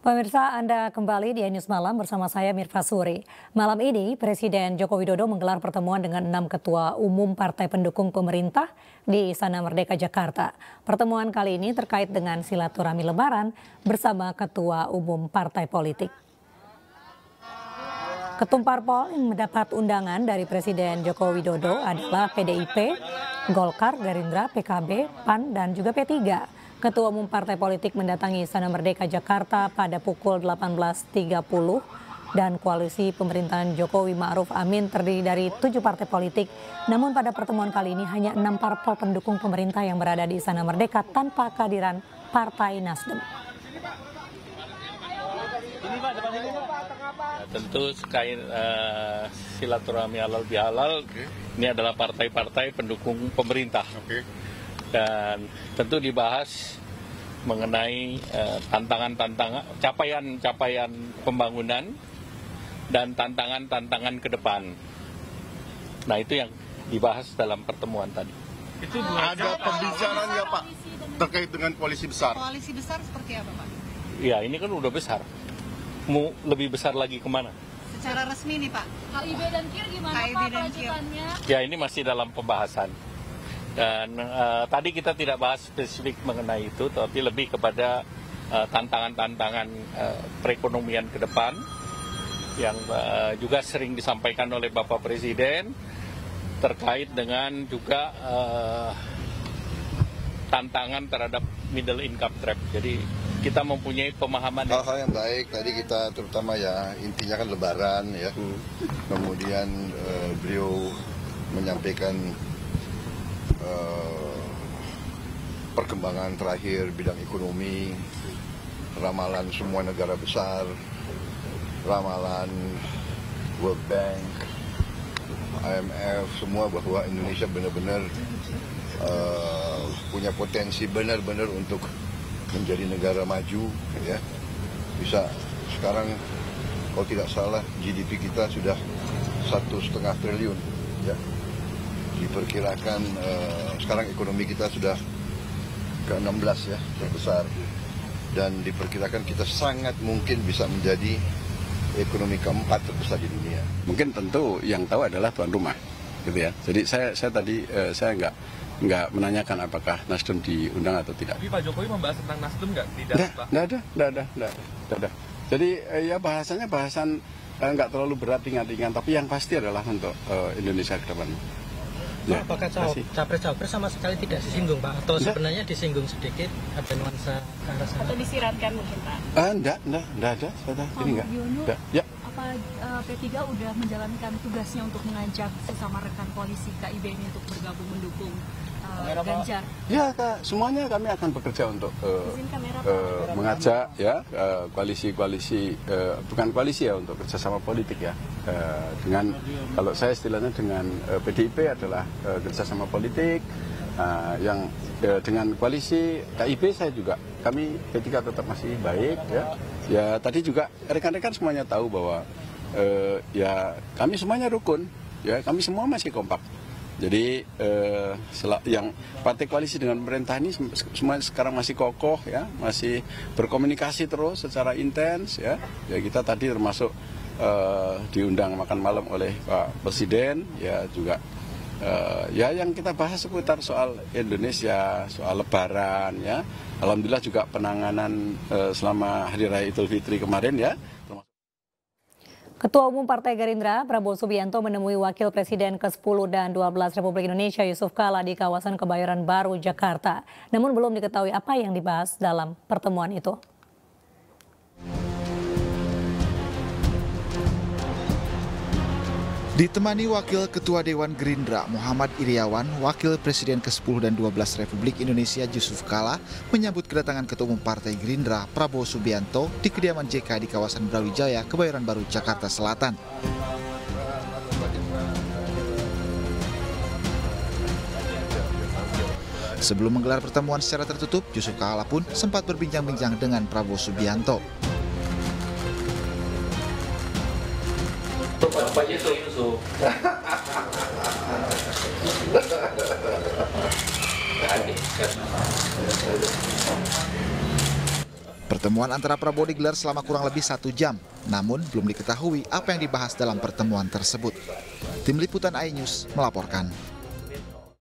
Pemirsa, Anda kembali di News Malam bersama saya Mirva Suri. Malam ini, Presiden Joko Widodo menggelar pertemuan dengan 6 ketua umum partai pendukung pemerintah di Istana Merdeka, Jakarta. Pertemuan kali ini terkait dengan silaturahmi Lebaran bersama ketua umum partai politik. Ketum parpol yang mendapat undangan dari Presiden Joko Widodo adalah PDIP, Golkar, Gerindra, PKB, PAN, dan juga P3. Ketua umum partai politik mendatangi Istana Merdeka Jakarta pada pukul 18.30 dan koalisi pemerintahan Jokowi Ma'ruf Amin terdiri dari 7 partai politik. Namun pada pertemuan kali ini hanya 6 parpol pendukung pemerintah yang berada di Istana Merdeka tanpa kehadiran Partai Nasdem. Tentu sekait silaturahmi halal bihalal, ini adalah partai-partai pendukung pemerintah. Dan tentu dibahas mengenai tantangan-tantangan, capaian-capaian pembangunan dan tantangan-tantangan ke depan. Nah, itu yang dibahas dalam pertemuan tadi. Itu ada pembicaraan nggak, Pak, terkait dengan koalisi besar? Koalisi besar seperti apa, Pak? Ya, ini kan udah besar. Mau lebih besar lagi kemana? Secara resmi nih, Pak. KIB dan KIR gimana, Pak, kelanjutannya? Ya, ini masih dalam pembahasan. Dan tadi kita tidak bahas spesifik mengenai itu, tapi lebih kepada tantangan-tantangan perekonomian ke depan yang juga sering disampaikan oleh Bapak Presiden terkait dengan juga tantangan terhadap middle income trap. Jadi kita mempunyai pemahaman hal-hal yang baik. Tadi kita terutama ya intinya kan Lebaran ya. Kemudian beliau menyampaikan perkembangan terakhir bidang ekonomi, ramalan semua negara besar, ramalan World Bank, IMF, semua bahwa Indonesia benar-benar punya potensi benar-benar untuk menjadi negara maju, ya. Bisa sekarang kalau tidak salah GDP kita sudah 1,5 triliun, ya. Diperkirakan sekarang ekonomi kita sudah ke-16 ya, terbesar, dan diperkirakan kita sangat mungkin bisa menjadi ekonomi keempat terbesar di dunia. Mungkin tentu yang tahu adalah tuan rumah, gitu ya. Jadi saya tadi saya nggak menanyakan apakah Nasdem diundang atau tidak. Tapi Pak Jokowi membahas tentang Nasdem nggak? Nggak ada. Jadi ya bahasannya bahasan nggak terlalu berat, ringan-ringan, tapi yang pasti adalah untuk Indonesia ke depan. Ya, apakah capres-capres sama sekali tidak disinggung, Pak? Atau sebenarnya disinggung sedikit, ada nuansa ke arah sana? Atau disiratkan mungkin, Pak? Enggak ada. Ini enggak. Ya. Apa P3 udah menjalankan tugasnya untuk mengajak sesama rekan koalisi KIB ini untuk bergabung mendukung Ganjar? Ya, semuanya kami akan bekerja untuk mengajak ya koalisi-koalisi, bukan koalisi ya, untuk kerjasama politik ya. Dengan, kalau saya istilahnya dengan PDIP adalah kerjasama politik, yang dengan koalisi KIB saya juga, kami P3 tetap masih baik ya. Ya tadi juga rekan-rekan semuanya tahu bahwa ya kami semuanya rukun, ya kami semua masih kompak. Jadi yang partai koalisi dengan pemerintah ini semua sekarang masih kokoh ya, masih berkomunikasi terus secara intens ya. Ya kita tadi termasuk diundang makan malam oleh Pak Presiden ya, juga ya yang kita bahas seputar soal Indonesia, soal Lebaran ya. Alhamdulillah juga penanganan selama Hari Raya Idul Fitri kemarin ya. Ketua Umum Partai Gerindra, Prabowo Subianto menemui Wakil Presiden ke-10 dan 12 Republik Indonesia Yusuf Kala di kawasan Kebayoran Baru, Jakarta. Namun belum diketahui apa yang dibahas dalam pertemuan itu. Ditemani Wakil Ketua Dewan Gerindra Muhammad Iriawan, Wakil Presiden ke-10 dan 12 Republik Indonesia Yusuf Kala menyambut kedatangan Ketua Umum Partai Gerindra Prabowo Subianto di kediaman JK di kawasan Brawijaya, Kebayoran Baru, Jakarta Selatan. Sebelum menggelar pertemuan secara tertutup, Yusuf Kala pun sempat berbincang-bincang dengan Prabowo Subianto. Pak Yusuf. Pertemuan antara Prabowo digelar selama kurang lebih 1 jam, namun belum diketahui apa yang dibahas dalam pertemuan tersebut. Tim Liputan iNews melaporkan.